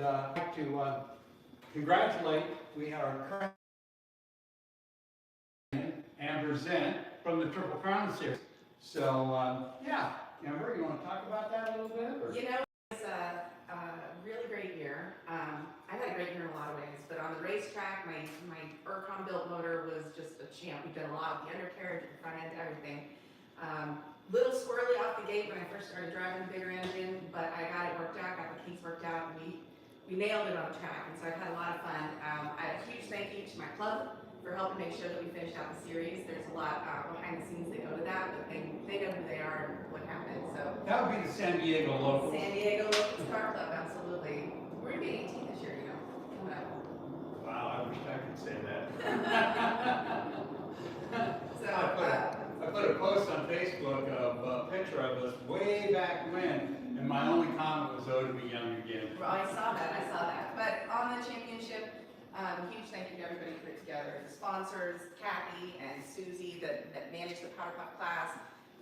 I'd like to congratulate, we have our Amber Zen from the Triple Crown Series. So, yeah, Amber, you want to talk about that a little bit? Or? You know, it's a really great year. I've had a great year in a lot of ways, but on the racetrack, my Ercom built motor was just a champ. We did a lot with the undercarriage, the front end, everything. Little squirrely off the gate when I first started driving the bigger engine, but I got it worked out, got the kinks worked out, and we nailed it on the track, and so I've had a lot of fun. I have a huge thank you to my club for helping make sure that we finished out the series. There's a lot behind the scenes that go to that, but they know who they are and what happened. So that would be the San Diego Locals. San Diego Locals Car Club, absolutely. We're gonna be 18 this year, you know, coming up. Wow, I wish I could say that. So I put a post on Facebook of a picture of us way back when, and my only comment was, "Oh, to be young again." well, I saw that. But on the championship, huge thank you to everybody who put it together. The sponsors, Kathy and Susie that managed the Powder Puff class,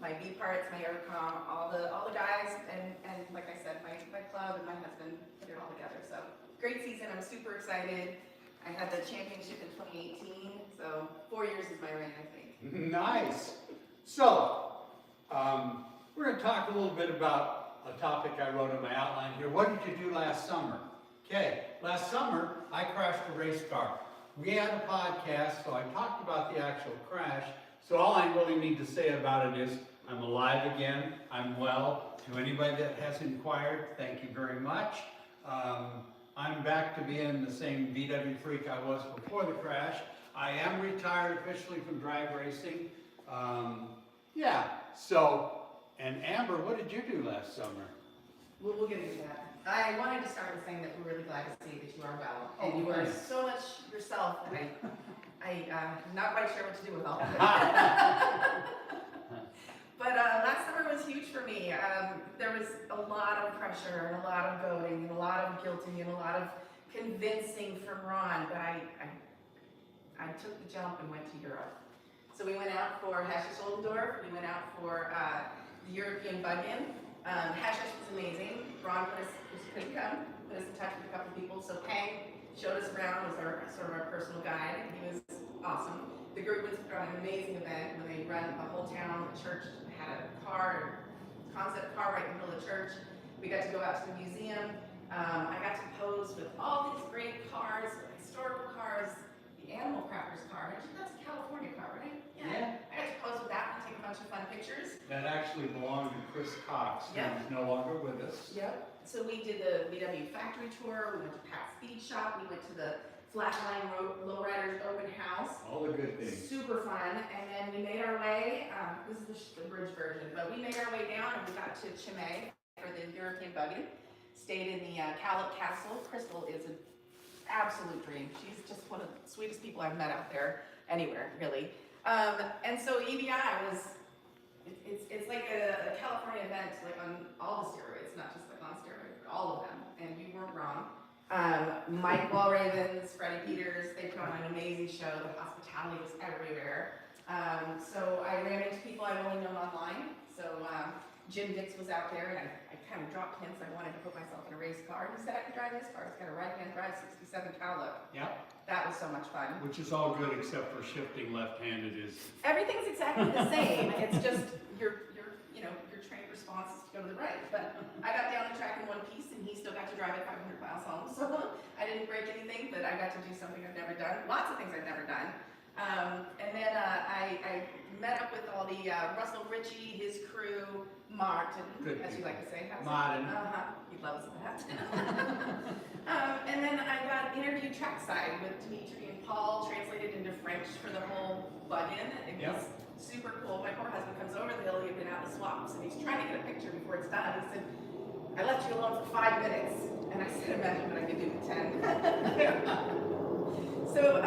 my V parts, my Aircom, all the guys, and like I said, my club and my husband put it all together. So great season. I'm super excited. I had the championship in 2018, so 4 years is my reign, I think. Nice. So, we're going to talk a little bit about a topic I wrote in my outline here. What did you do last summer? Okay, last summer I crashed a race car. We had a podcast, so I talked about the actual crash. So all I really need to say about it is I'm alive again. I'm well. To anybody that has inquired, thank you very much. I'm back to being the same VW freak I was before the crash. I am retired officially from drag racing. Yeah, so, and Amber, what did you do last summer? We'll get into that. I wanted to start with saying that we're really glad to see that you are well. And Oh, you are thanks. so much yourself that I'm not quite sure what to do with all of it. But last summer was huge for me. There was a lot of pressure and a lot of goading and a lot of guilting and a lot of convincing from Ron, but I took the jump and went to Europe. So we went out for Hashish Oldendorf, we went out for the European Bug-In. Hashish was amazing. Ron couldn't come, put us in touch with a couple people. So Pang showed us around, was sort of our personal guide. He was awesome. The group was an amazing event when they run the whole town. The church had a concept car right in the middle of the church. We got to go out to the museum. I got to pose with all these great cars, historical cars, the Animal Crackers car. That's a California car, right? Yeah. I got to pose with that and take a bunch of fun pictures. That actually belonged to Chris Cox, who Yep. is no longer with us. Yep. So we did the VW factory tour. We went to Pat's Speed Shop. We went to the Flatline Lowriders Open House. All the good things. Super fun. And then we made our way, this is the bridge version, but we made our way down and we got to Chimay for the European Buggy. Stayed in the Calip Castle. Crystal is an absolute dream. She's just one of the sweetest people I've met out there, anywhere, really. And so EBI it's like a California event, like on all the steroids, not just like on steroids, but all of them, and you weren't wrong. Mike Walravens, Freddie Peters, they put on an amazing show. The hospitality was everywhere. So I ran into people I've only known online. So Jim Dix was out there, and I kind of dropped hints. I wanted to put myself in a race car. He said I could drive this car. It's got a right-hand drive 67 Cowlook. Yep. That was so much fun. Which is all good except for shifting left-handed is. Everything's exactly the same. It's just your trained response is to go to the right. But I got down the track in one piece, and he still got to drive it 500 miles home. So I didn't break anything, but I got to do something I've never done. Lots of things I've never done. And then I met up with all the Russell Ritchie, his crew, Martin, as you like to say. Martin. He loves that. And then I got interviewed trackside with Dimitri and Paul, translated into French for the whole bug-in. It was super cool. My poor husband comes over the hill. He had been out in the swaps, and he's trying to get a picture before it's done. He said, "I left you alone for 5 minutes." And I said, "Imagine what I could do with 10. So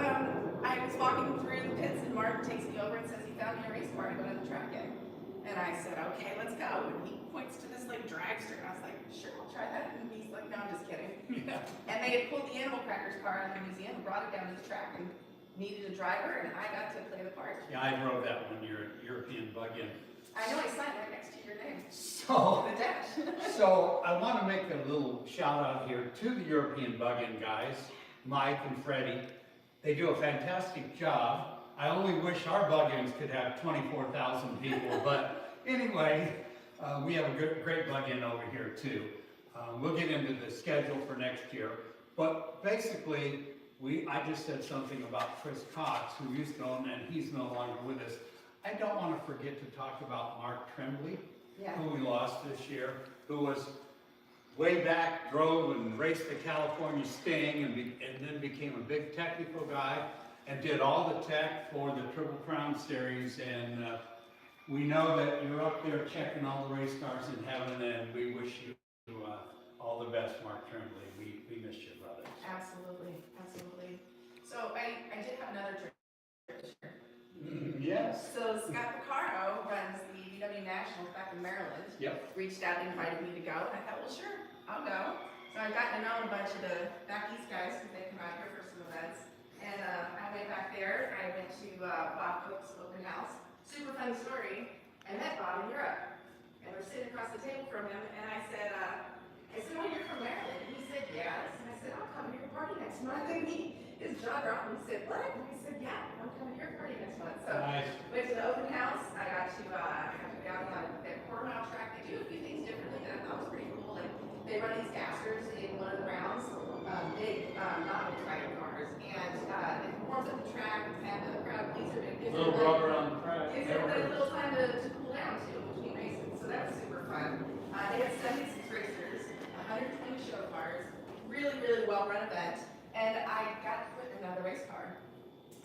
I was walking through the pits, and Martin takes me over and says he found me a race car to go to the track in. And I said, "Okay, let's go." And he points to this like dragster, and I was like, "Sure, I'll try that." And he's like, "No, I'm just kidding." And they had pulled the Animal Crackers car out of the museum and brought it down to the track and needed a driver, and I got to play the part. Yeah, I drove that one year, European Bug-In. I know I signed right next to your name. So, The dash. so I want to make a little shout out here to the European Bug-In guys, Mike and Freddie. They do a fantastic job. I only wish our Bug-Ins could have 24,000 people, but anyway, we have a great Bug-In over here too. We'll get into the schedule for next year, but basically, I just said something about Chris Cox, who used to own, and he's no longer with us. I don't want to forget to talk about Mark Tremblay, who we lost this year, who was way back, drove and raced the California Sting, and then became a big technical guy, and did all the tech for the Triple Crown Series. And we know that you're up there checking all the race cars in heaven, and we wish you all the best, Mark Tremblay. We miss you, brother. Absolutely, absolutely. So I did have another trip this year. Yes. So Scott Picaro runs the VW Nationals back in Maryland. Yep. Reached out and invited me to go, and I thought, well, sure, I'll go. So I've gotten to know a bunch of the back east guys because they come out here for some events. And I went back there. I went to Bob Cook's open house. Super funny story. I met Bob in Europe, and we're sitting across the table from him. And I said, "Oh, you're from Maryland?" And he said, "Yes." And I said, "I'll come to your party next month." And his jaw dropped. And he said, "What?" And he said, "Yeah, I'm coming to your party next month." So Nice. went to the open house. I got to go out on that quarter-mile track. They do a few things differently that I thought was pretty cool. Like they run these gassers in one of the rounds, big, not Volkswagen cars, and it warms up the track and the crowd pleaser. A little rubber on the track. Gives everybody a little time to cool down too between races. So that was super fun. They had 76 racers, 120 show cars, really well-run event, and I got to put in another race car.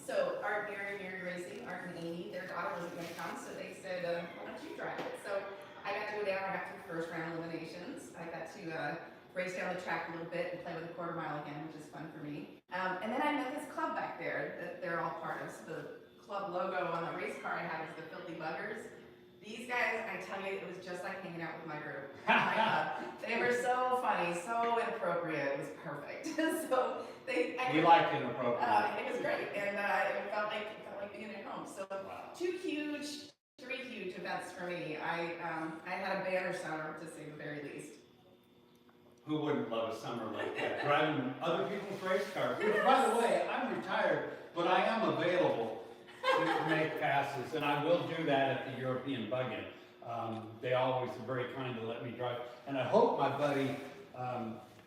So Art, Mary Racing, Art and Amy, their daughter wasn't going to come, so they said, why don't you drive it? So I got to go down, I got to first round eliminations. I got to race down the track a little bit and play with a quarter mile again, which is fun for me. And then I met this club back there that they're all part of. So the club logo on the race car I had was the Filthy Buggers. These guys, I tell you, it was just like hanging out with my group. They were so funny, so inappropriate. It was perfect. So We liked inappropriate. it was great, and it felt like being at home. So three huge events for me. I had a banner summer, to say the very least. Who wouldn't love a summer like that? Driving other people's race cars. Which, by the way, I'm retired, but I am available to make passes, and I will do that at the European Bug-In. They always are very kind to let me drive. And I hope my buddy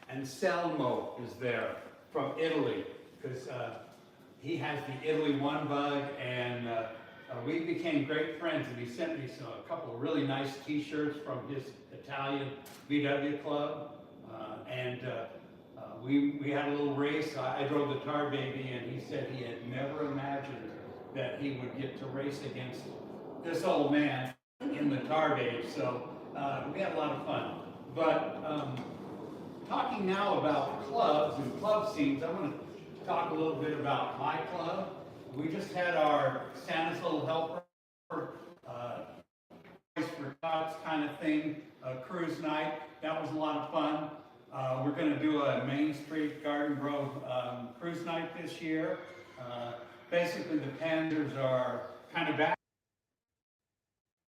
Anselmo is there from Italy, because he has the Italy 1 bug, and we became great friends, and he sent me a couple of really nice t-shirts from his Italian VW club. We had a little race. I drove the Tar Baby, and he said he had never imagined that he would get to race against this old man in the Tar Baby. So we had a lot of fun. But talking now about clubs and club scenes, I want to talk a little bit about my club. We just had our Santa's Little Helper Race for Tots kind of thing, cruise night. That was a lot of fun. We're going to do a Main Street Garden Grove cruise night this year. Basically, the Panthers are kind of back